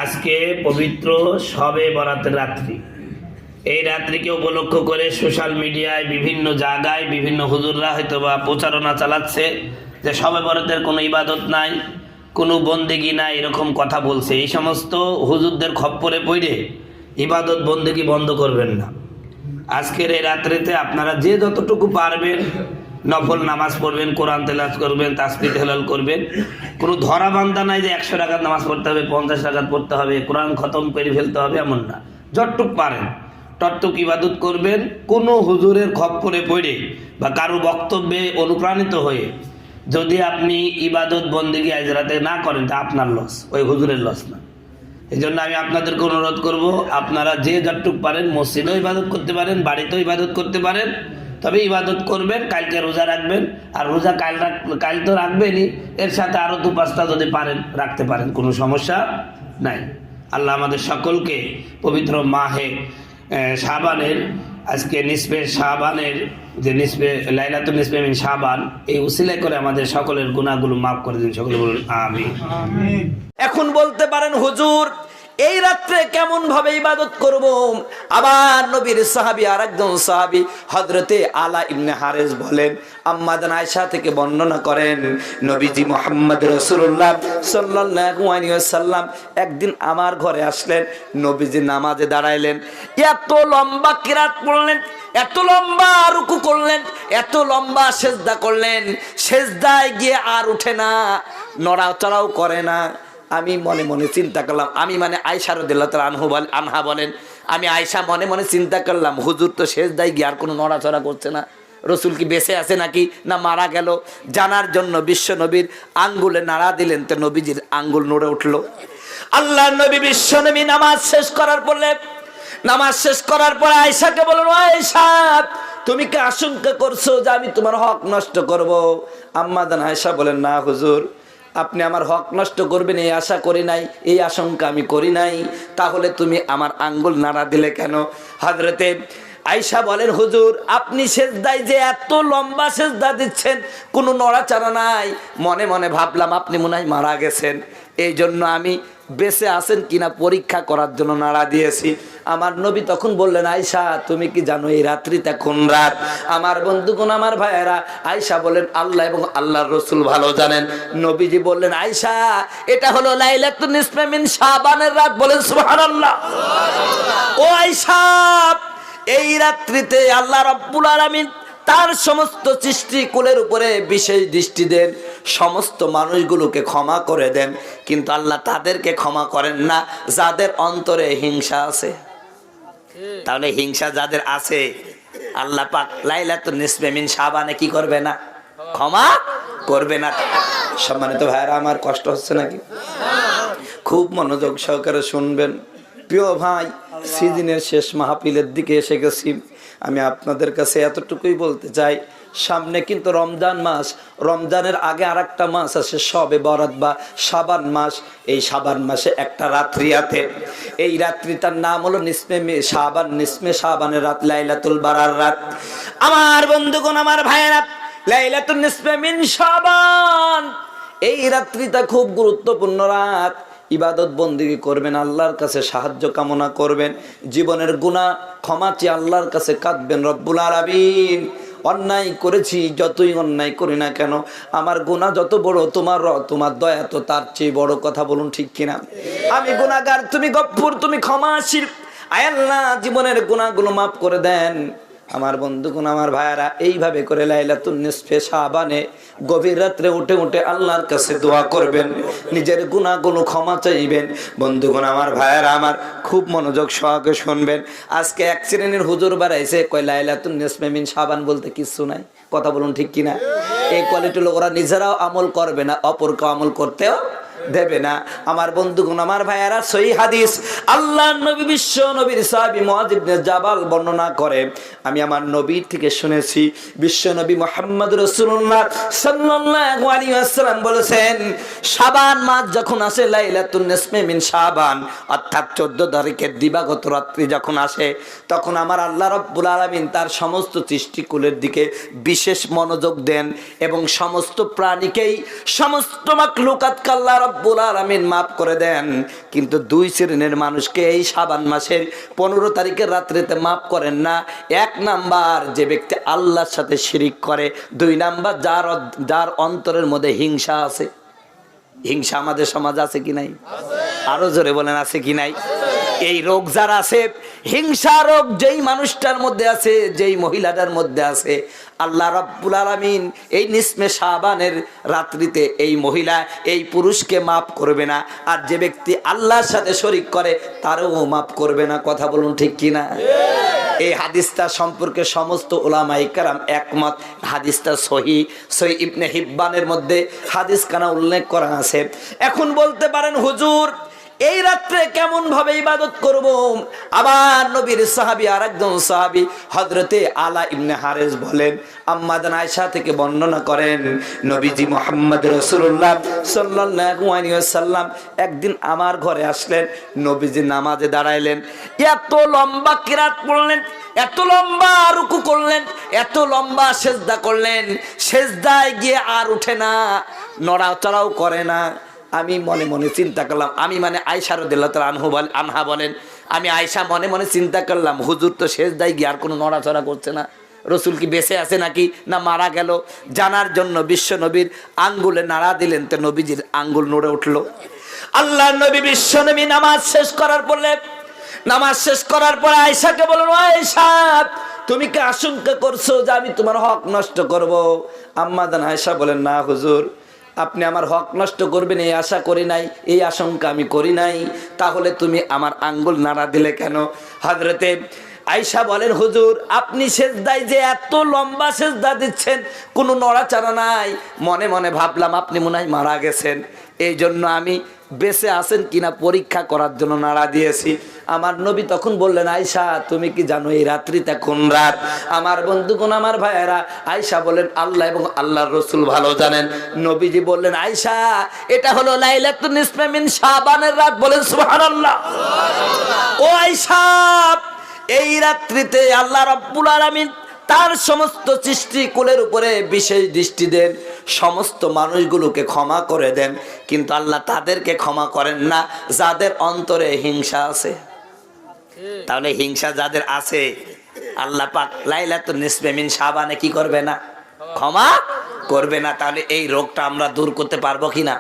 আজকে পবিত্র শবে বরাতের রাত্রি। এই রাত্রিকে উপলক্ষ করে সোশ্যাল মিডিয়ায় বিভিন্ন জায়গায় বিভিন্ন হুজুররা হয়তো বা প্রচারণা চালাচ্ছে যে শবে বরাতের কোনো ইবাদত নাই, কোনো বন্দেগি নাই, এরকম কথা বলছে। এই সমস্ত হুজুরদের খপ্পরে পড়ে ইবাদত বন্দেগি বন্ধ করবেন না। আজকের এই রাত্রিতে আপনারা যে যতটুকু পারবেন নফল নামাজ পড়বেন, কোরআন তেলাওয়াত করবেন, তাসবিহ তাহলিল করবেন। কোনো ধরা বান্ধা নাই যে 100 রাকাত নামাজ পড়তে হবে, 50 রাকাত পড়তে হবে, কোরআন খতম করে ফেলতে হবে, এমন না। যতটুক পারেন ততটুক ইবাদত করবেন। কোনো হুজুরের খপ্পরে পড়ে বা কারো বক্তব্যে অনুপ্রাণিত হয়ে যদি আপনি ইবাদত বন্দেগী আজ রাতে না করেন তা আপনার লস, ওই হুজুরের লস না। এই জন্য আমি আপনাদেরকে অনুরোধ করব, আপনারা যে যতটুক পারেন মসজিদেও ইবাদত করতে পারেন, বাড়িতেও ইবাদত করতে পারেন, তবে ইবাদত করবেন। কালকে রোজা রাখবেন, আর রোজা কাল তো রাখবেনই, এর সাথে আরও 2-5টা যদি পারেন রাখতে পারেন, কোনো সমস্যা নাই। আল্লাহ আমাদের সকলকে পবিত্র মাহে শাবানের, আজকে নিসফে শাবানের যে নিসফে লাইলাতুল নিসফে মিন শাবান, এই উসিলায় করে আমাদের সকলের গুনাহগুলো মাফ করে দিন। সকলে বলুন আমিন। এখন বলতে পারেন হুজুর এই রাত্রে কেমন ভাবে ইবাদত করব? আবার নবীর সাহাবী আরেকজন সাহাবী হযরতে আলা ইবনে হারিস বলেন, আম্মা জান আয়েশা থেকে বর্ণনা করেন, নবীজি মুহাম্মদ রাসূলুল্লাহ সাল্লাল্লাহু আলাইহি ওয়াসাল্লাম একদিন আমার ঘরে আসলেন। নবীজি নামাজে দাঁড়াইলেন, এত লম্বা কিরাত পড়লেন, এত লম্বা রুকু করলেন, এত লম্বা সেজদা করলেন, সেজদায় গিয়ে আর উঠে না, নড়াচড়াও করে না। আমি মনে মনে চিন্তা করলাম, আমি মানে আয়েশা রাদিয়াল্লাহু তাআলা আনহা বলেন, আমি আয়েশা মনে মনে চিন্তা করলাম, হুজুর তো সেজদায় গিয়ে আর কোনো নড়াচড়া করছে না, রসুল কি বেঁচে আছে নাকি না মারা গেল? জানার জন্য বিশ্ব নবীর আঙ্গুলে নাড়া দিলেন, তো নবীজির আঙ্গুল নড়ে উঠলো। আল্লাহ নবী বিশ্ব নবী নামাজ শেষ করার পরে আয়েশাকে বললেন, আয়েশা তুমি কি আশঙ্কা করছো যে আমি তোমার হক নষ্ট করব? আম্মা জান আয়েশা বলেন, না হুজুর, আপনি আমার হক নষ্ট করবেন এই আশা করি নাই, এই আশঙ্কা আমি করি নাই। তাহলে তুমি আমার আঙ্গুল নাড়া দিলে কেন? হযরতে আয়েশা বলেন, হুজুর আপনি সেজদায় যে এত লম্বা সেজদা দিচ্ছেন, কোনো নড়াচড়া নাই, মনে মনে ভাবলাম আপনি মনে হয় মারা গেছেন, এই জন্য আমি বেঁচে আছেন কিনা পরীক্ষা করার জন্য নাড়া দিয়েছি। আমার নবী তখন বললেন, আয়েশা তুমি কি জানো এই রাত্রিটা কোন রাত? আমার বন্ধুগণ, আমার ভাইয়েরা, আয়েশা বলেন আল্লাহ এবং আল্লাহর রাসূল ভালো জানেন। নবীজি বললেন, আয়েশা এটা হলো লাইলাতুন নিসফে মিন শাবানের রাত। বলেন সুবহানাল্লাহ। ও আয়েশা, এই রাত্রিতে আল্লাহ রাব্বুল আলামিন তার সমস্ত সৃষ্টিকুলের উপরে বিশেষ দৃষ্টি দেন, সমস্ত মানুষগুলোকে ক্ষমা করে দেন, কিন্তু আল্লাহ তাদেরকে ক্ষমা করেন না যাদের অন্তরে হিংসা আছে। তাহলে হিংসা যাদের আছে আল্লাহ পাক লাইলাতুন নিসফে মিন শাবানে কি করবে না? ক্ষমা করবে না। সম্মানিত ভাইরা আমার, কষ্ট হচ্ছে নাকি? খুব মনোযোগ সহকারে শুনবেন। প্রিয় ভাই, সিজনের শেষ মাহফিলের দিকে এসে গেছি। আমি আপনাদের কাছে এতটুকুই বলতে চাই, সামনে কিন্তু রমজান মাস, রমজানের আগে আরেকটা মাস আছে শবে বরাত বা শাবান মাস। এই শাবান মাসে একটা রাত্রি আছে, এই রাত্রিটার নাম হলো নিসফে শাবান, নিসফে শাবানের রাত, লাইলাতুল বারার রাত। আমার বন্ধুগণ, আমার ভাইয়েরা, লাইলাতুন নিসফে মিন শাবান, এই রাত্রিটা খুব গুরুত্বপূর্ণ রাত। ইবাদত বন্দেগী করবেন, আল্লাহর কাছে সাহায্য কামনা করবেন, জীবনের গুনাহ ক্ষমা চেয়ে আল্লাহর কাছে কাঁদবেন, রব্বুল আলামিন অন্যায় করেছি, যতই অন্যায় করি না কেন, আমার গুনাহ যত বড়, তোমার দয়া তো তার চেয়ে বড়। কথা বলুন ঠিক কিনা? আমি গুনাহগার, তুমি গফুর, তুমি ক্ষমাশীল। আয় আল্লাহ জীবনের গুনাহগুলো মাফ করে দেন। আমার বন্ধুগণ, আমার ভাইয়ারা, এইভাবে করে লাইলাতুন নিসফে শাবানে গভীর রাত্রে উঠে উঠে আল্লাহর কাছে দোয়া করবেন, নিজের গুনাহগুলো ক্ষমা চাইবেন। বন্ধুগণ, আমার ভাইয়ারা আমার, খুব মনোযোগ সহকারে শুনবেন। আজকে এক শ্রেণীর হুজুর বাড়াইছে, কয় লাইলাতুন নিসফে মিন শাবান বলতে কিছু নাই। কথা বলুন ঠিক কিনা? এই কোয়ালিটির লোক, ওরা নিজেরাও আমল করবে না, অপরকে আমল করতেও দেবে না। আমার বন্ধুগণ, আমার ভাইয়ারা, সহিহ হাদিস, আল্লাহ নবী বিশ্ব নবীর সাহাবী মুআয ইবনে জাবাল বর্ণনা করে, আমি আমার নবীর থেকে শুনেছি, বিশ্ব নবী মুহাম্মদ রাসূলুল্লাহ সাল্লাল্লাহু আলাইহি ওয়াসাল্লাম বলেছেন, শাবান মাস যখন আসে, লাইলাতুন নিসফে মিন শাবান অর্থাৎ 14 তারিখের দিবাগত রাত্রি যখন আসে, তখন আমার আল্লাহ রাব্বুল আলামিন তার সমস্ত সৃষ্টিকুলের দিকে বিশেষ মনোযোগ দেন এবং সমস্ত প্রাণীকেই, সমস্ত মাখলুকাতকে আল্লাহ রব্বুল আলামিন মাফ করে দেন, কিন্তু দুই শ্রেণীর মানুষকে এই শাবান মাসের 15 তারিখের রাত্রিতে মাফ করেন না। এক নাম্বার, যে ব্যক্তি আল্লাহর সাথে শিরিক করে। দুই নাম্বার, যার অন্তরের মধ্যে হিংসা আছে। হিংসা আমাদের সমাজে আছে কি নাই? আরো জোরে বলেন, আছে কি নাই? এই রোগ যার আছে, হিংসা রোগ যেই মানুষটার মধ্যে আছে, যেই মহিলাটার মধ্যে আছে, আল্লাহ রাব্বুল আলামিন এই নিসমে শাবানের রাত্রিতে এই মহিলা এই পুরুষকে মাফ করবে না। আর যে ব্যক্তি আল্লাহর সাথে শরীক করে তারও মাফ করবে না। কথা বলুন ঠিক কিনা? এই হাদিসটা সম্পর্কে সমস্ত উলামায়ে কেরাম একমত। হাদিসটা সহিহ ইবনে হিব্বানের মধ্যে হাদিস কানা উল্লেখ করা আছে। এখন বলতে পারেন, হুজুর এই রাত্রে কেমন ভাবে ইবাদত করব? আবার নবীর সাহাবী আরেকজন সাহাবী হযরতে আলা ইবনে হারিস বলেন, আম্মা জান আয়েশা থেকে বর্ণনা করেন, নবীজি মুহাম্মদ রাসূলুল্লাহ সাল্লাল্লাহু আলাইহি ওয়াসাল্লাম একদিন আমার ঘরে আসলেন। নবীজি নামাজে দাঁড়াইলেন, এত লম্বা কিরাত পড়লেন, এত লম্বা রুকু করলেন, এত লম্বা সেজদা করলেন, সেজদায় গিয়ে আর উঠে না, নড়াচড়াও করে না। আমি মনে মনে চিন্তা করলাম, আমি মানে আয়েশা রাদিয়াল্লাহু তাআলা আনহা বলেন, আমি আয়েশা মনে মনে চিন্তা করলাম, হুজুর তো সেজদায় গিয়ে আর কোনো নড়াচড়া করছে না, রসুল কি বেঁচে আছে নাকি না মারা গেল? জানার জন্য বিশ্ব নবীর আঙ্গুলে নাড়া দিলেন, তো নবীজির আঙ্গুল নড়ে উঠলো। আল্লাহ নবী বিশ্ব নবী নামাজ শেষ করার পর আয়েশাকে বললেন, আয়েশা তুমি কি আশঙ্কা করছো যে আমি তোমার হক নষ্ট করব? আম্মা জান আয়েশা বলেন, না হুজুর, আপনি আমার হক নষ্ট করবেন এই আশা করি নাই, এই আশঙ্কা আমি করি নাই। তাহলে তুমি আমার আঙ্গুল নাড়া দিলে কেন? হযরতে আয়েশা বলেন, হুজুর আপনি সেজদায় যে এত লম্বা সেজদা দিচ্ছেন, কোনো নড়াচড়া নাই, মনে মনে ভাবলাম আপনি মনে হয় মারা গেছেন, এই জন্য আমি বেঁচে আছেন কিনা পরীক্ষা করার জন্য নাড়া দিয়েছি। আমার নবী তখন বললেন, আয়েশা তুমি কি জানো এই রাত্রিটা কোন রাত? আমার বন্ধুগণ, আমার ভাইয়েরা, আয়েশা বলেন, আল্লাহ এবং আল্লাহর রাসূল ভালো জানেন। নবীজি বললেন, আয়েশা এটা হলো লাইলাতুন নিসফে মিন শাবানের রাত। বলেন সুবহানাল্লাহ। ও আয়েশা, এই রাত্রিতে আল্লাহ রাব্বুল আলামিন তার সমস্ত সৃষ্টিকুলের উপরে বিশেষ দৃষ্টি দেন, সমস্ত মানুষগুলোকে ক্ষমা করে দেন, কিন্তু আল্লাহ তাদেরকে ক্ষমা করেন না যাদের অন্তরে হিংসা আছে। তাহলে হিংসা যাদের আছে, আল্লাহ পাক লাইলাতুন নিসফে মিন শাবানে কি করবে না? ক্ষমা করবে না। তাহলে এই রোগটা আমরা দূর করতে পারবো কিনা?